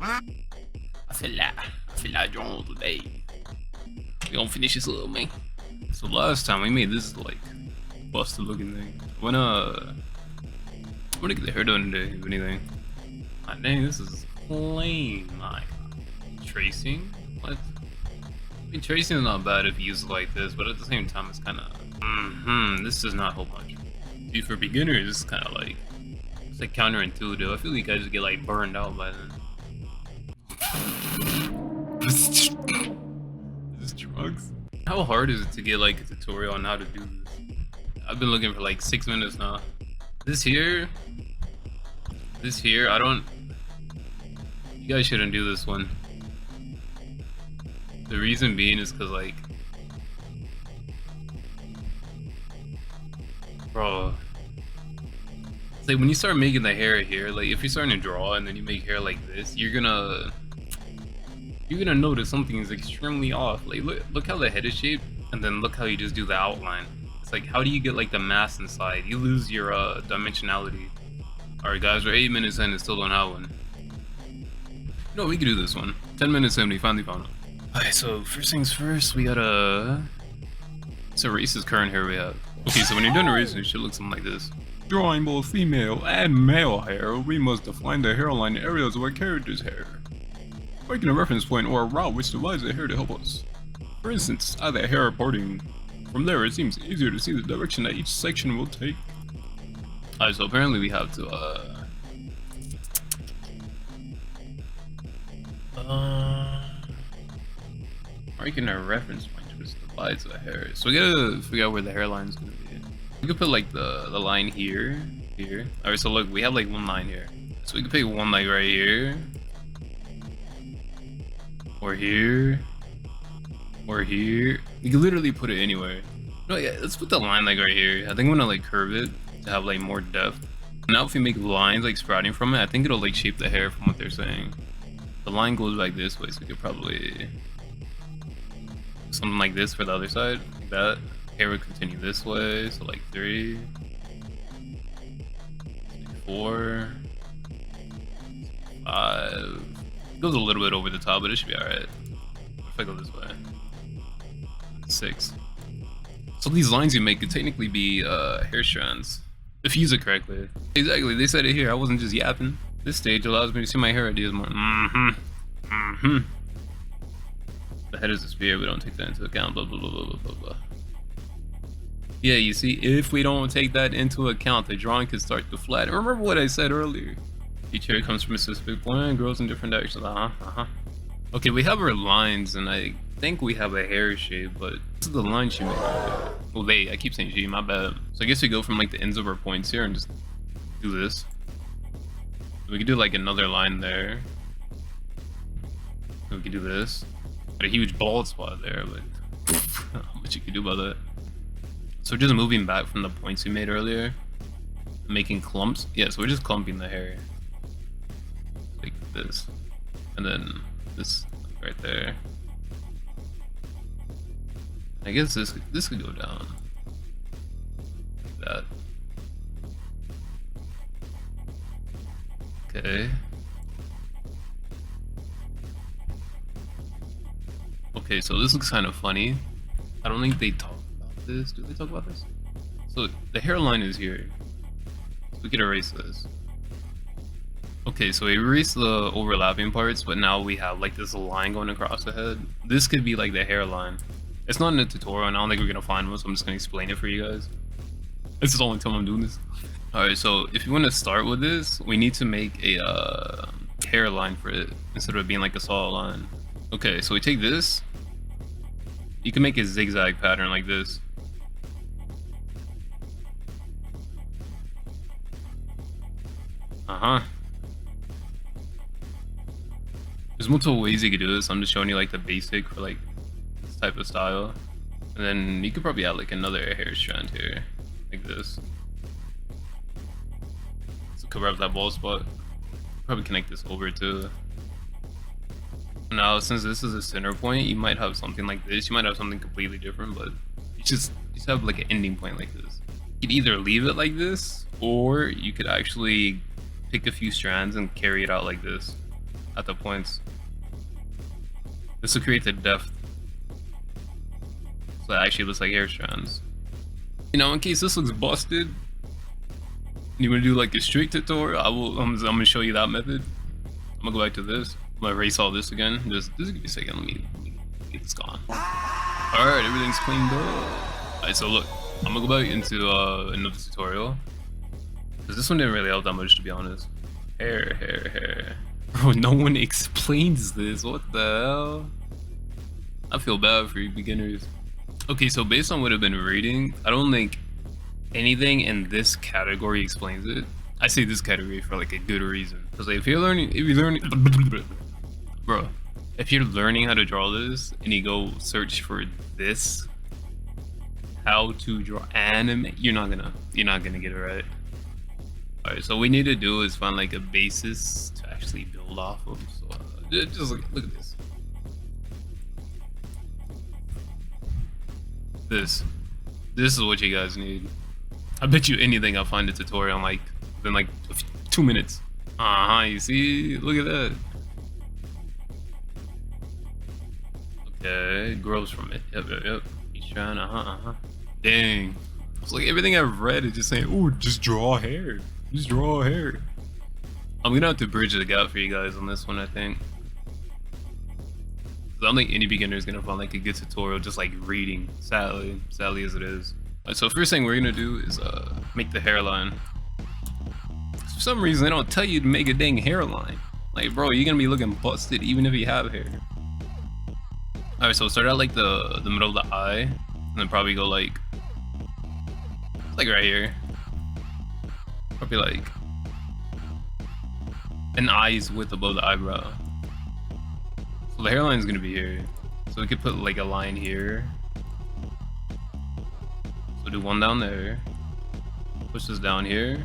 I feel like John today. We gonna finish this little man. So last time we made this like busted looking thing. I'm gonna get the hair done today, if anything. Ah, dang, this is plain. My tracing? What? I mean, tracing is not bad if you use it like this, but at the same time, it's kind of. This does not help much. See, for beginners, it's kind of like. It's like counterintuitive. I feel like you guys would get like burned out by then. This is drugs? How hard is it to get like a tutorial on how to do this? I've been looking for like 6 minutes now. This here, I don't. You guys shouldn't do this one. The reason being is because, like, bro, it's like when you start making the hair here, like if you're starting to draw and then you make hair like this, you're gonna notice something is extremely off. Like look how the head is shaped, and then look how you just do the outline. It's like, how do you get like the mass inside? You lose your dimensionality. All right, guys, we're 8 minutes in and still don't have one. No, we can do this one. 10 minutes in, we finally found it. Alright, so first things first, we gotta. So erase this current hair we have. Okay, so when you're done erasing, it should look something like this. Drawing both female and male hair, we must define the hairline areas of a character's hair, making a reference point or a route which divides the hair to help us. For instance, at the hair parting. From there, it seems easier to see the direction that each section will take. Alright, so apparently we have to, marking a reference point which divides the hair. So we gotta figure out where the hairline is gonna be. We could put like the line here. Alright, so look, we have like one line here. So we could pick one like right here. Or here. Or here. You can literally put it anywhere. No, yeah, let's put the line like right here. I think I'm gonna like curve it to have like more depth. Now if we make lines like sprouting from it, I think it'll like shape the hair from what they're saying. The line goes like this way, so we could probably something like this for the other side, like that. Hair would continue this way, so like 3, 4, 5. It goes a little bit over the top, but it should be alright. If I go this way, 6. So these lines you make could technically be hair strands, if you use it correctly. Exactly, they said it here, I wasn't just yapping. This stage allows me to see my hair ideas more. The head is a sphere, we don't take that into account, blah blah blah blah blah blah. Yeah, you see, if we don't take that into account, the drawing could start to flatten. Remember what I said earlier. Each hair comes from a specific point and grows in different directions. Okay, we have our lines, and I think we have a hair shape, but this is the line she made. Well, I keep saying she, my bad. So I guess we go from like the ends of our points here and just do this. We could do like another line there. We could do this. Got a huge bald spot there, but how much you could do about that? So we're just moving back from the points we made earlier, making clumps. Yeah, so we're just clumping the hair like this, and then this like right there. I guess this could go down like that. Okay. Okay, so this looks kind of funny. I don't think they talk about this. Do they talk about this? So the hairline is here. So we could erase this. Okay, so we erase the overlapping parts, but now we have like this line going across the head. This could be like the hairline. It's not in the tutorial, and I don't think we're gonna find one, so I'm just gonna explain it for you guys. This is the only time I'm doing this. Alright, so if you want to start with this, we need to make a hairline for it instead of being like a solid line. Okay, so we take this. You can make a zigzag pattern like this. There's multiple ways you could do this. I'm just showing you like the basic for like this type of style. And then you could probably add like another hair strand here, like this. So cover up that bald spot. Probably connect this over too. Now, since this is a center point, you might have something like this. You might have something completely different, but you just have like an ending point like this. You could either leave it like this, or you could actually pick a few strands and carry it out like this. at the points. This will create the depth. So it actually looks like hair strands. You know, in case this looks busted, you want to do like a straight tutorial, I'm gonna show you that method. I'm gonna go back to this. I'm gonna erase all this again. Just give me a second. Let me get this gone. All right, everything's cleaned up. All right, so look, I'm gonna go back into another tutorial because this one didn't really help that much, to be honest. Hair. Bro, no one explains this. What the hell? I feel bad for you beginners. Okay, so based on what I've been reading, I don't think anything in this category explains it. I say this category for like a good reason. Because like, if you're learning bro, if you're learning how to draw this and you go search for this, how to draw anime, you're not gonna get it right. Alright, so what we need to do is find like a basis to actually build off of. So just look at this. This is what you guys need. I bet you anything I'll find a tutorial in like within like 2 minutes. You see, look at that. Okay, it grows from it. Yep. He's trying, Dang. It's like everything I've read is just saying, oh, just draw hair. Just draw hair. I'm gonna have to bridge the gap for you guys on this one, I think. I don't think any beginner is gonna find like a good tutorial just like reading, sadly as it is. Right, so first thing we're gonna do is make the hairline. For some reason they don't tell you to make a dang hairline. Like, bro, you're gonna be looking busted even if you have hair. Alright, so start out like the middle of the eye, and then probably go like right here. Probably like an eye's width above the eyebrow. So the hairline is gonna be here. So we could put like a line here. So do one down there. Push this down here.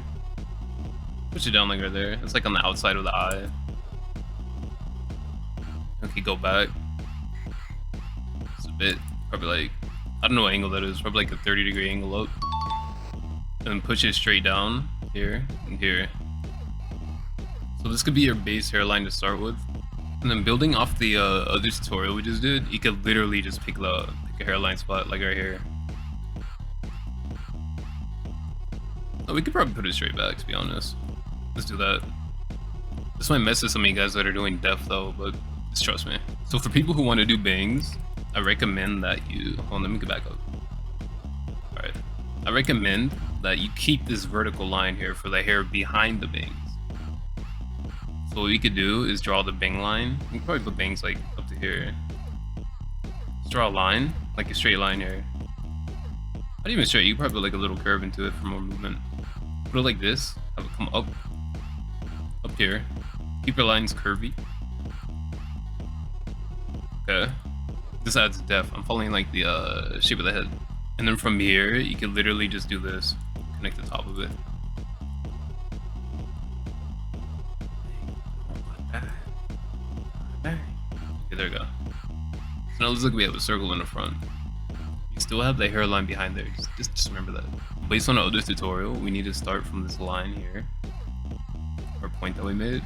Push it down like right there. It's like on the outside of the eye. Okay, go back. It's a bit, probably like, I don't know what angle that is. Probably like a 30-degree angle up. And then push it straight down here and here. So this could be your base hairline to start with. And then building off the other tutorial we just did, you could literally just pick a hairline spot like right here. Oh, we could probably put it straight back, to be honest. Let's do that. This might mess with some of you guys that are doing depth though, but just trust me. So for people who want to do bangs, I recommend that you, hold on, let me get back up. Alright, I recommend that you keep this vertical line here for the hair behind the bangs. So what we could do is draw the bang line. We can probably put bangs like up to here. Just draw a line, like a straight line here. Not even straight, you can probably put like a little curve into it for more movement. Put it like this, have it come up here. Keep your lines curvy. Okay. This adds depth. I'm following like the shape of the head. And then from here, you can literally just do this. Connect the top of it. Okay, there we go. So now it looks like we have a circle in the front. You still have the hairline behind there. Just remember that. Based on our other tutorial, we need to start from this line here, our point that we made,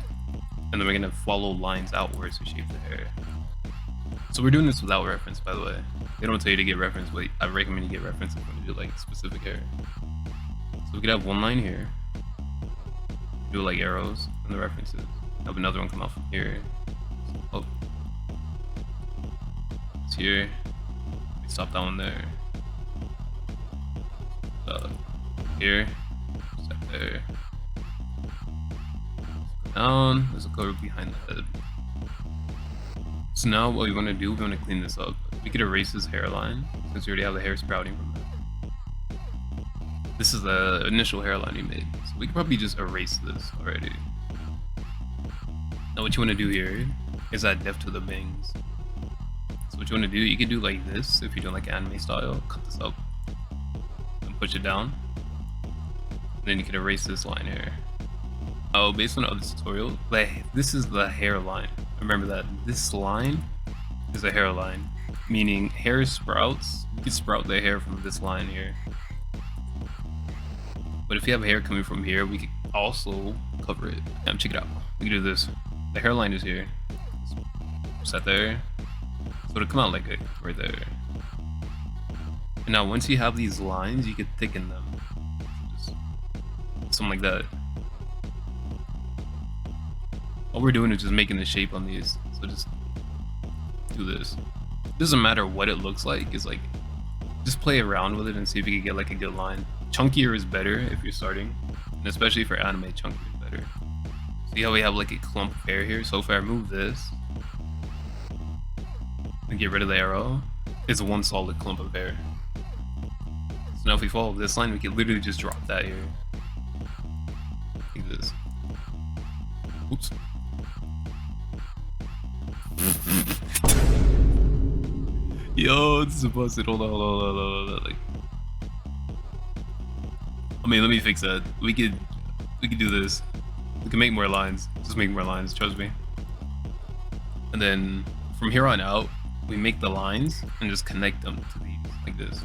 and then we're gonna follow lines outwards to shape the hair. So we're doing this without reference, by the way. They don't tell you to get reference, but I recommend you get reference if you want to do like specific hair. So we could have one line here, do like arrows and the references. Have another one come out from here. Oh, it's here. We stop that one there. Here, step there. Down. There's a curve behind the head. So now what we want to do, we want to clean this up. We could erase this hairline since we already have the hair sprouting from that. This is the initial hairline we made, so we could probably just erase this already. Now what you want to do here is add depth to the bangs. So what you want to do, you can do like this if you're doing like anime style. Cut this up and push it down. And then you can erase this line here. Oh, based on the other tutorial, this is the hairline. Remember that this line is a hairline, meaning hair sprouts. You can sprout the hair from this line here. But if you have hair coming from here, we can also cover it. Check it out. We can do this. The hairline is here. Set there. So it'll come out like right there. And now once you have these lines, you can thicken them. So just something like that. All we're doing is just making the shape on these. So just do this. It doesn't matter what it looks like. It's like, just play around with it and see if you can get like a good line. Chunkier is better if you're starting. And especially for anime, chunkier is better. See how we have like a clump of hair here? So if I remove this and get rid of the arrow, it's one solid clump of hair. So now if we follow this line, we can literally just drop that here. Like this. Oops. Yo, this is busted. Hold on. Like, I mean, let me fix that. We could do this. We can make more lines. Just make more lines, trust me. And then from here on out, we make the lines and just connect them to these like this.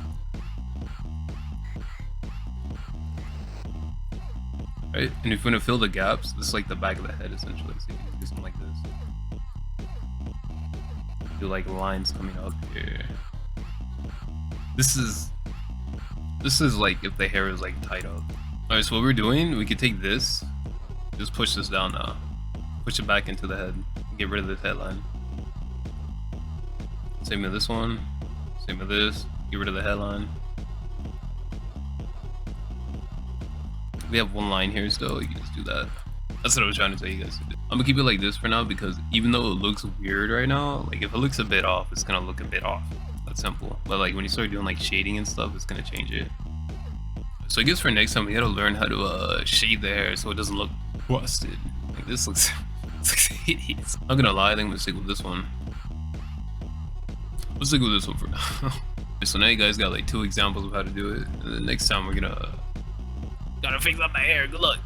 Right? And if you want to fill the gaps, this is like the back of the head essentially. So you can do something like this. Do like lines coming up here. This is like if the hair is like tied up. Alright, so what we're doing, we could take this, just push this down now. Push it back into the head. Get rid of this headline. Same with this one. Same with this. Get rid of the headline. We have one line here still, you can just do that. That's what I was trying to tell you guys to do. I'm gonna keep it like this for now because even though it looks weird right now, like if it looks a bit off, it's gonna look a bit off. That's simple. But like when you start doing like shading and stuff, it's gonna change it. So I guess for next time we gotta learn how to shade the hair so it doesn't look busted. Like this looks hideous. I'm not gonna lie, I think I'm gonna stick with this one. Let's stick with this one for now. So now you guys got like 2 examples of how to do it. And then next time we're gonna gotta fix up my hair. Good luck.